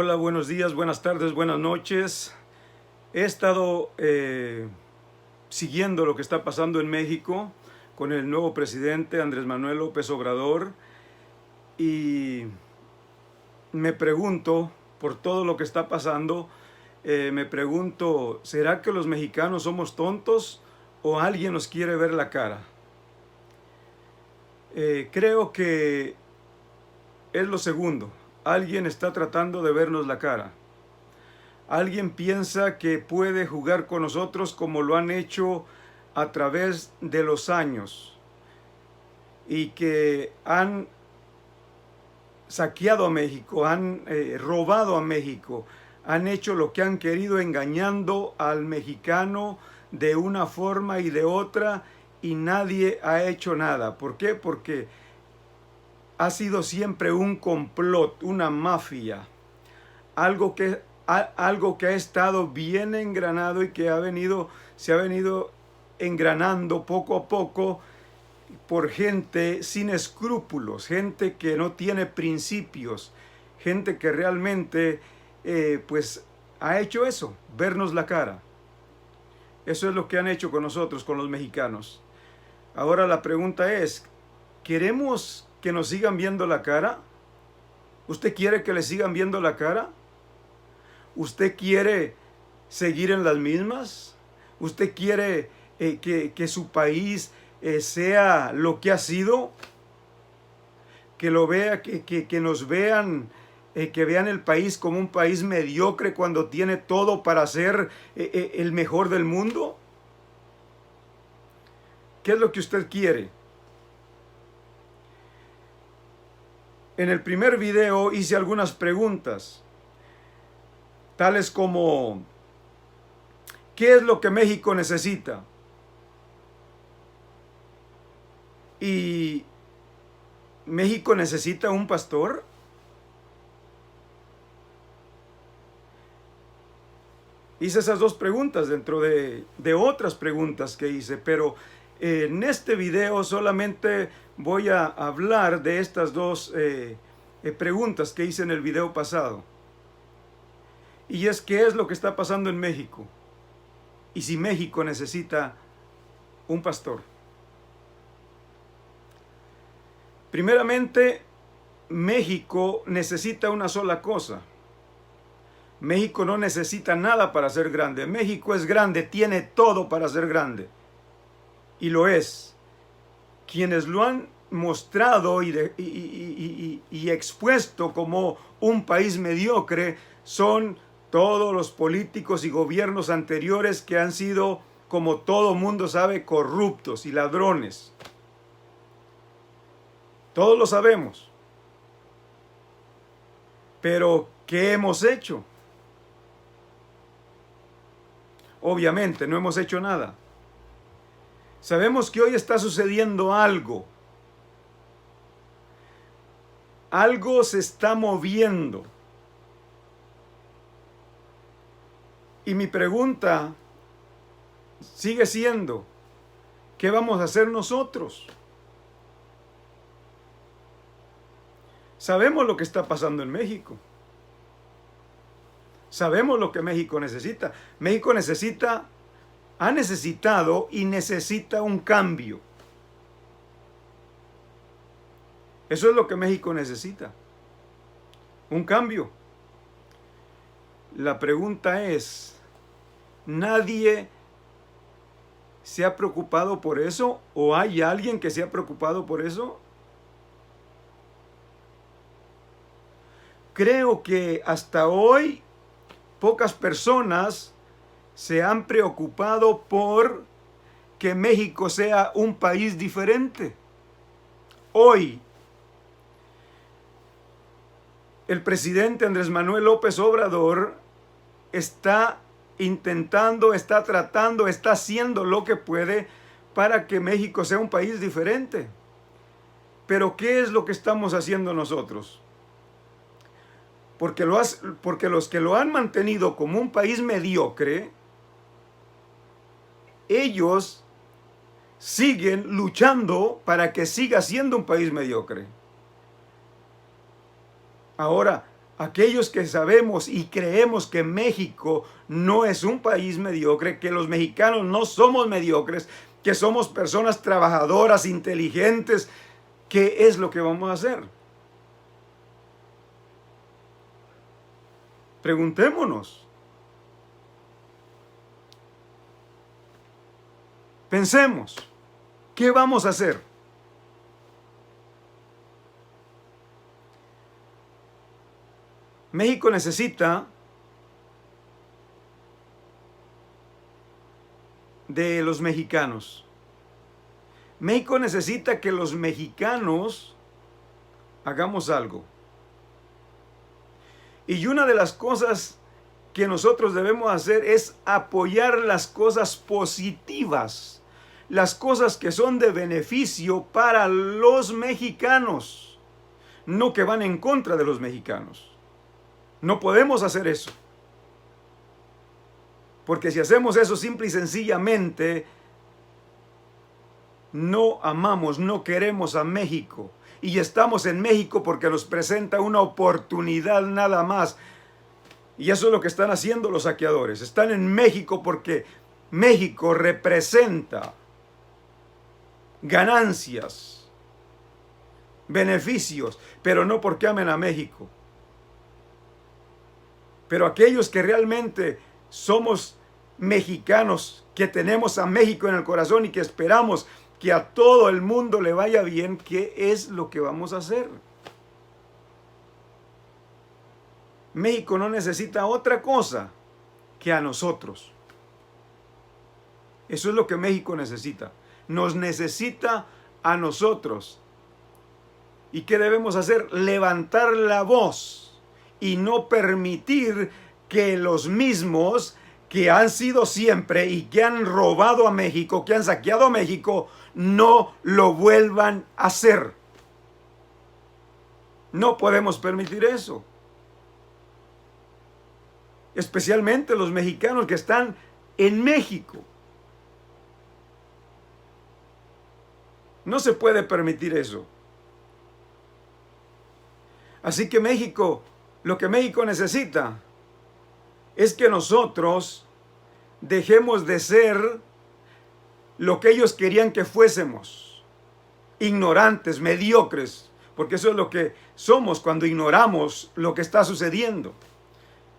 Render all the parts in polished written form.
Hola, buenos días, buenas tardes, buenas noches. He estado siguiendo lo que está pasando en México con el nuevo presidente Andrés Manuel López Obrador y me pregunto, por todo lo que está pasando, me pregunto, ¿será que los mexicanos somos tontos o alguien nos quiere ver la cara? Creo que es lo segundo. Alguien está tratando de vernos la cara. Alguien piensa que puede jugar con nosotros como lo han hecho a través de los años y que han saqueado a México, han robado a México, han hecho lo que han querido engañando al mexicano de una forma y de otra y nadie ha hecho nada. ¿Por qué? Porque ha sido siempre un complot, una mafia, algo que ha estado bien engranado y que se ha venido engranando poco a poco por gente sin escrúpulos, gente que no tiene principios, gente que realmente pues ha hecho eso, vernos la cara. Eso es lo que han hecho con nosotros, con los mexicanos. Ahora la pregunta es, ¿queremos que nos sigan viendo la cara? ¿Usted quiere que le sigan viendo la cara? ¿Usted quiere seguir en las mismas? ¿Usted quiere que su país sea lo que ha sido? Que lo vea, que nos vean, que vean el país como un país mediocre cuando tiene todo para ser el mejor del mundo. ¿Qué es lo que usted quiere? En el primer video hice algunas preguntas, tales como, ¿qué es lo que México necesita? ¿Y México necesita un pastor? Hice esas dos preguntas dentro de otras preguntas que hice, pero en este video solamente voy a hablar de estas dos preguntas que hice en el video pasado. Y es, ¿qué es lo que está pasando en México? Y si México necesita un pastor. Primeramente, México necesita una sola cosa. México no necesita nada para ser grande. México es grande, tiene todo para ser grande. Y lo es. Quienes lo han mostrado y expuesto como un país mediocre son todos los políticos y gobiernos anteriores que han sido, como todo mundo sabe, corruptos y ladrones. Todos lo sabemos. Pero, ¿qué hemos hecho? Obviamente, no hemos hecho nada. Sabemos que hoy está sucediendo algo. Algo se está moviendo. Y mi pregunta sigue siendo, ¿qué vamos a hacer nosotros? Sabemos lo que está pasando en México. Sabemos lo que México necesita. México ha necesitado y necesita un cambio. Eso es lo que México necesita. Un cambio. La pregunta es, ¿nadie se ha preocupado por eso? ¿O hay alguien que se ha preocupado por eso? Creo que hasta hoy pocas personas se han preocupado por que México sea un país diferente. Hoy, el presidente Andrés Manuel López Obrador está intentando, está tratando, está haciendo lo que puede para que México sea un país diferente. Pero ¿qué es lo que estamos haciendo nosotros? Porque los que lo han mantenido como un país mediocre, ellos siguen luchando para que siga siendo un país mediocre. Ahora, aquellos que sabemos y creemos que México no es un país mediocre, que los mexicanos no somos mediocres, que somos personas trabajadoras, inteligentes, ¿qué es lo que vamos a hacer? Preguntémonos. Pensemos, ¿qué vamos a hacer? México necesita de los mexicanos. México necesita que los mexicanos hagamos algo. Y una de las cosas que nosotros debemos hacer es apoyar las cosas positivas, las cosas que son de beneficio para los mexicanos, no que van en contra de los mexicanos. No podemos hacer eso. Porque si hacemos eso simple y sencillamente, no amamos, no queremos a México. Y estamos en México porque nos presenta una oportunidad nada más. Y eso es lo que están haciendo los saqueadores. Están en México porque México representa ganancias, beneficios, pero no porque amen a México. Pero aquellos que realmente somos mexicanos, que tenemos a México en el corazón y que esperamos que a todo el mundo le vaya bien, ¿qué es lo que vamos a hacer? México no necesita otra cosa que a nosotros. Eso es lo que México necesita. Nos necesita a nosotros. ¿Y qué debemos hacer? Levantar la voz y no permitir que los mismos que han sido siempre y que han robado a México, que han saqueado a México, no lo vuelvan a hacer. No podemos permitir eso. Especialmente los mexicanos que están en México. No se puede permitir eso. Así que México, lo que México necesita es que nosotros dejemos de ser lo que ellos querían que fuésemos, ignorantes, mediocres, porque eso es lo que somos cuando ignoramos lo que está sucediendo.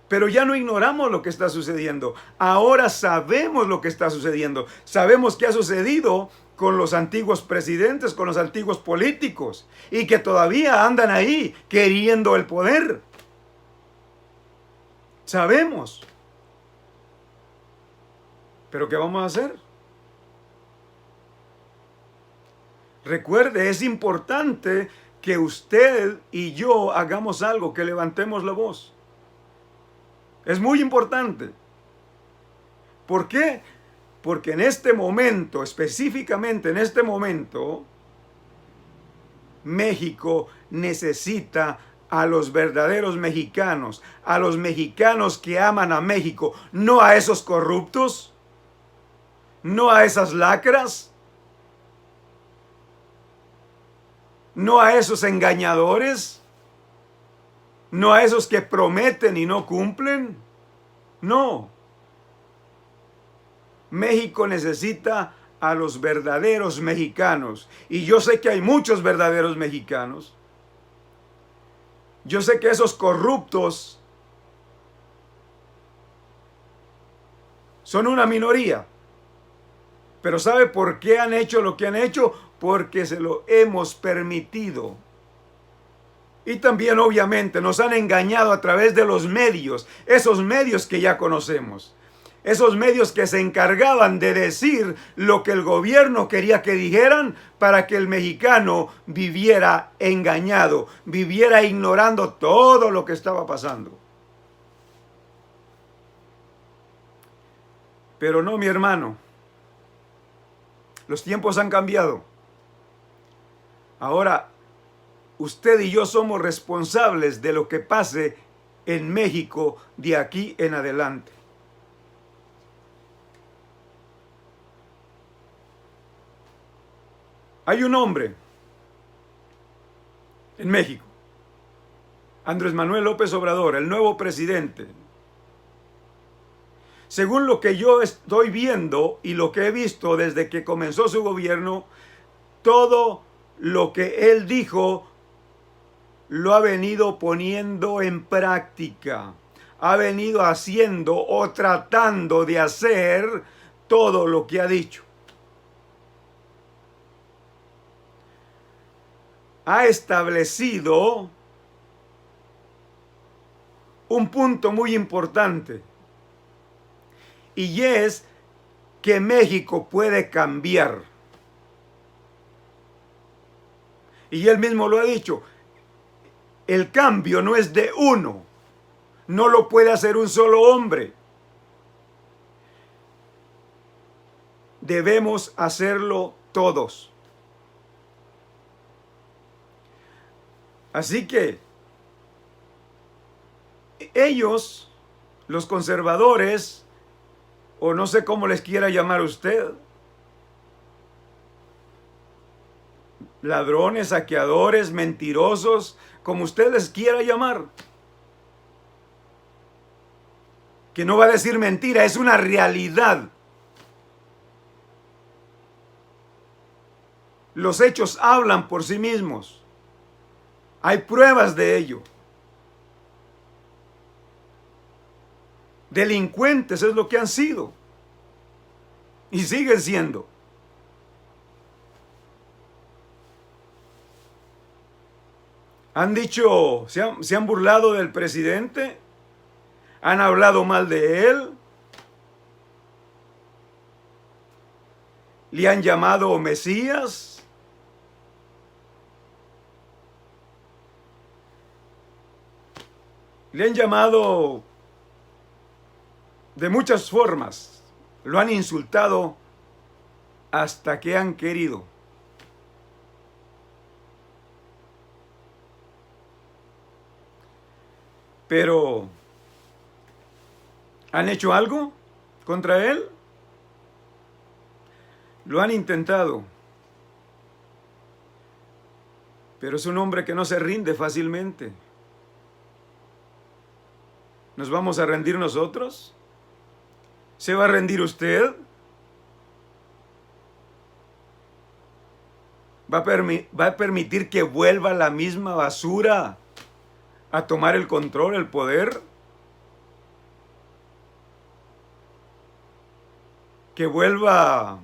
Pero ya no ignoramos lo que está sucediendo, ahora sabemos lo que está sucediendo, sabemos qué ha sucedido con los antiguos presidentes, con los antiguos políticos, y que todavía andan ahí queriendo el poder. Sabemos. ¿Pero qué vamos a hacer? Recuerde, es importante que usted y yo hagamos algo, que levantemos la voz. Es muy importante. ¿Por qué? Porque en este momento, específicamente en este momento, México necesita a los verdaderos mexicanos, a los mexicanos que aman a México, no a esos corruptos, no a esas lacras, no a esos engañadores, no a esos que prometen y no cumplen. No. México necesita a los verdaderos mexicanos. Y yo sé que hay muchos verdaderos mexicanos. Yo sé que esos corruptos son una minoría. Pero ¿sabe por qué han hecho lo que han hecho? Porque se lo hemos permitido. Y también obviamente nos han engañado a través de los medios, esos medios que ya conocemos. Esos medios que se encargaban de decir lo que el gobierno quería que dijeran para que el mexicano viviera engañado, viviera ignorando todo lo que estaba pasando. Pero no, mi hermano, los tiempos han cambiado. Ahora, usted y yo somos responsables de lo que pase en México de aquí en adelante. Hay un hombre en México, Andrés Manuel López Obrador, el nuevo presidente, según lo que yo estoy viendo y lo que he visto desde que comenzó su gobierno, todo lo que él dijo lo ha venido poniendo en práctica. Ha venido haciendo o tratando de hacer todo lo que ha dicho. Ha establecido un punto muy importante, y es que México puede cambiar. Y él mismo lo ha dicho, el cambio no es de uno, no lo puede hacer un solo hombre. Debemos hacerlo todos. Así que ellos, los conservadores, o no sé cómo les quiera llamar usted, ladrones, saqueadores, mentirosos, como usted les quiera llamar, que no va a decir mentira, es una realidad. Los hechos hablan por sí mismos. Hay pruebas de ello. Delincuentes es lo que han sido y siguen siendo. Han dicho, se han burlado del presidente, han hablado mal de él, le han llamado Mesías, le han llamado de muchas formas, lo han insultado hasta que han querido. Pero, ¿han hecho algo contra él? Lo han intentado. Pero es un hombre que no se rinde fácilmente. ¿Nos vamos a rendir nosotros? ¿Se va a rendir usted? ¿Va a permitir que vuelva la misma basura a tomar el control, el poder? ¿Que vuelva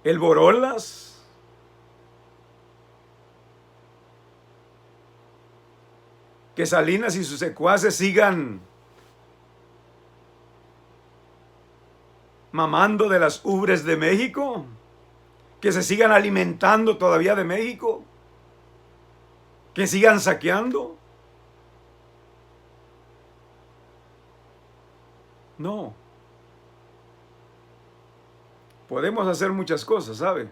el Borolas? ¿Que Salinas y sus secuaces sigan mamando de las ubres de México? ¿Que se sigan alimentando todavía de México? ¿Que sigan saqueando? No. Podemos hacer muchas cosas, ¿sabe?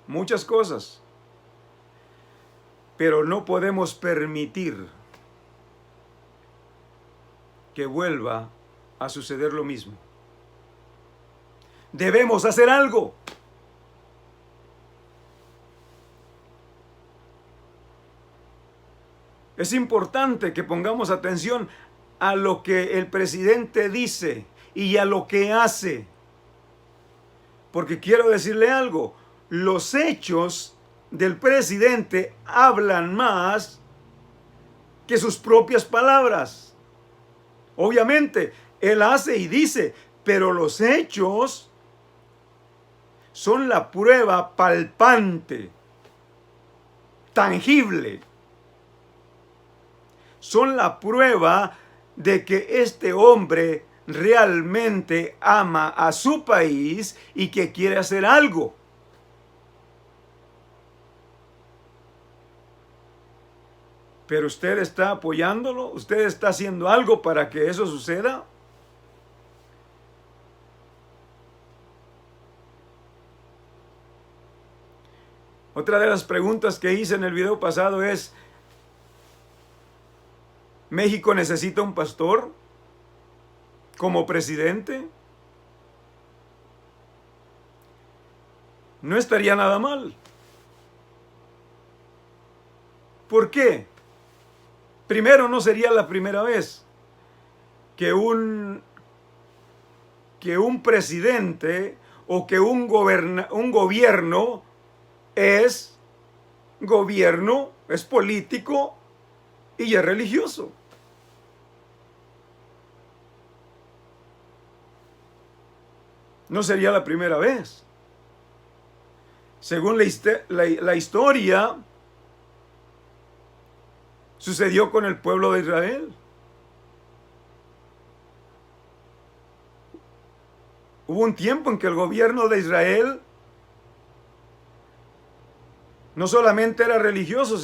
Muchas cosas. Pero no podemos permitir que vuelva a suceder lo mismo. Debemos hacer algo. Es importante que pongamos atención a lo que el presidente dice y a lo que hace. Porque quiero decirle algo, los hechos del presidente hablan más que sus propias palabras. Obviamente, él hace y dice, pero los hechos son la prueba palpante, tangible. Son la prueba de que este hombre realmente ama a su país y que quiere hacer algo. Pero usted está apoyándolo, usted está haciendo algo para que eso suceda. Otra de las preguntas que hice en el video pasado es, ¿México necesita un pastor como presidente? No estaría nada mal. ¿Por qué? Primero, no sería la primera vez que un presidente o que un gobierno es gobierno, es político y es religioso. No sería la primera vez. Según la historia, sucedió con el pueblo de Israel. Hubo un tiempo en que el gobierno de Israel no solamente era religioso,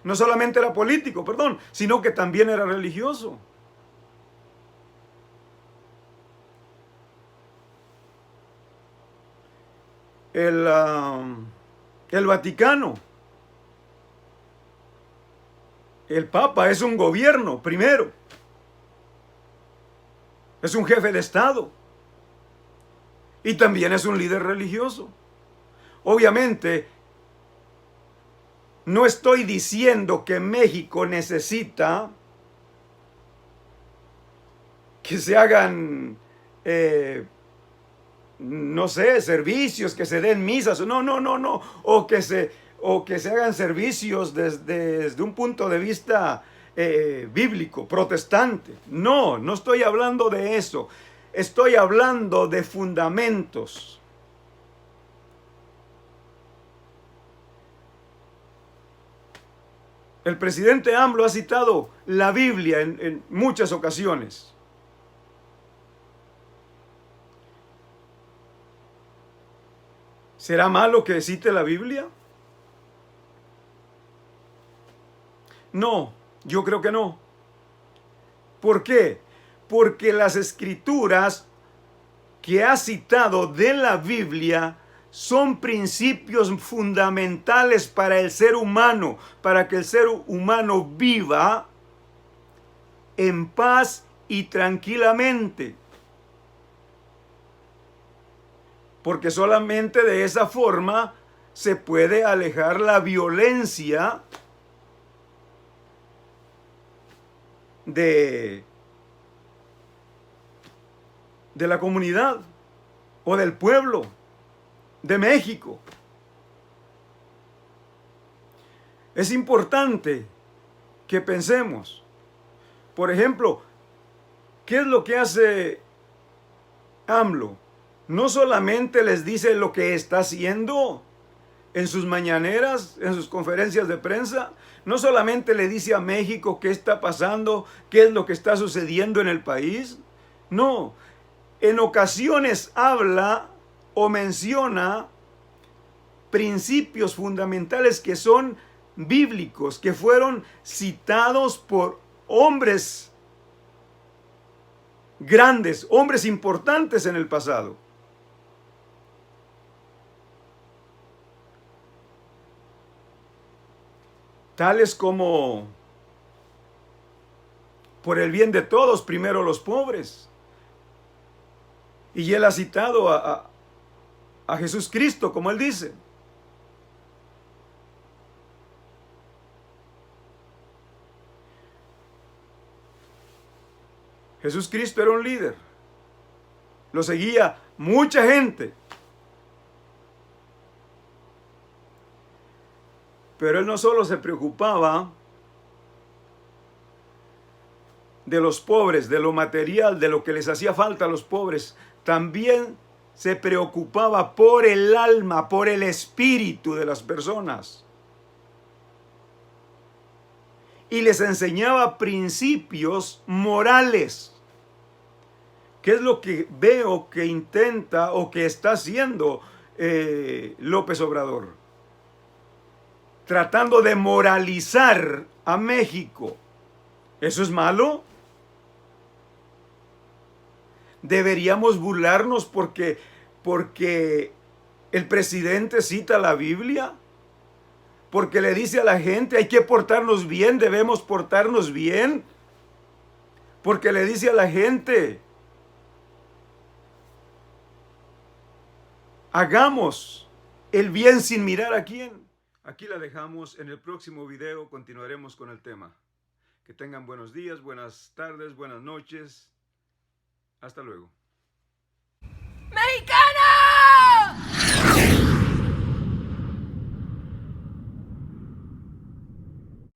no solamente era político, perdón, sino que también era religioso. El Vaticano, el Papa es un gobierno, primero. Es un jefe de Estado. Y también es un líder religioso. Obviamente, no estoy diciendo que México necesita que se hagan, no sé, servicios, que se den misas. No. O que se hagan servicios desde un punto de vista bíblico, protestante. No estoy hablando de eso. Estoy hablando de fundamentos. El presidente AMLO ha citado la Biblia en muchas ocasiones. ¿Será malo que cite la Biblia? No, yo creo que no. ¿Por qué? Porque las escrituras que ha citado de la Biblia son principios fundamentales para el ser humano, para que el ser humano viva en paz y tranquilamente. Porque solamente de esa forma se puede alejar la violencia de la comunidad o del pueblo de México. Es importante que pensemos, por ejemplo, ¿qué es lo que hace AMLO? No solamente les dice lo que está haciendo en sus mañaneras, en sus conferencias de prensa, no solamente le dice a México qué está pasando, qué es lo que está sucediendo en el país, no, en ocasiones habla o menciona principios fundamentales que son bíblicos, que fueron citados por hombres grandes, hombres importantes en el pasado. Tales como, por el bien de todos, primero los pobres. Y él ha citado a Jesús Cristo, como él dice. Jesús Cristo era un líder. Lo seguía mucha gente. Pero él no solo se preocupaba de los pobres, de lo material, de lo que les hacía falta a los pobres, también se preocupaba por el alma, por el espíritu de las personas. Y les enseñaba principios morales. ¿Qué es lo que veo que intenta o que está haciendo López Obrador? Tratando de moralizar a México. ¿Eso es malo? ¿Deberíamos burlarnos porque el presidente cita la Biblia? Porque le dice a la gente hay que portarnos bien, debemos portarnos bien. Porque le dice a la gente hagamos el bien sin mirar a quién. Aquí la dejamos. En el próximo video continuaremos con el tema. Que tengan buenos días, buenas tardes, buenas noches. Hasta luego.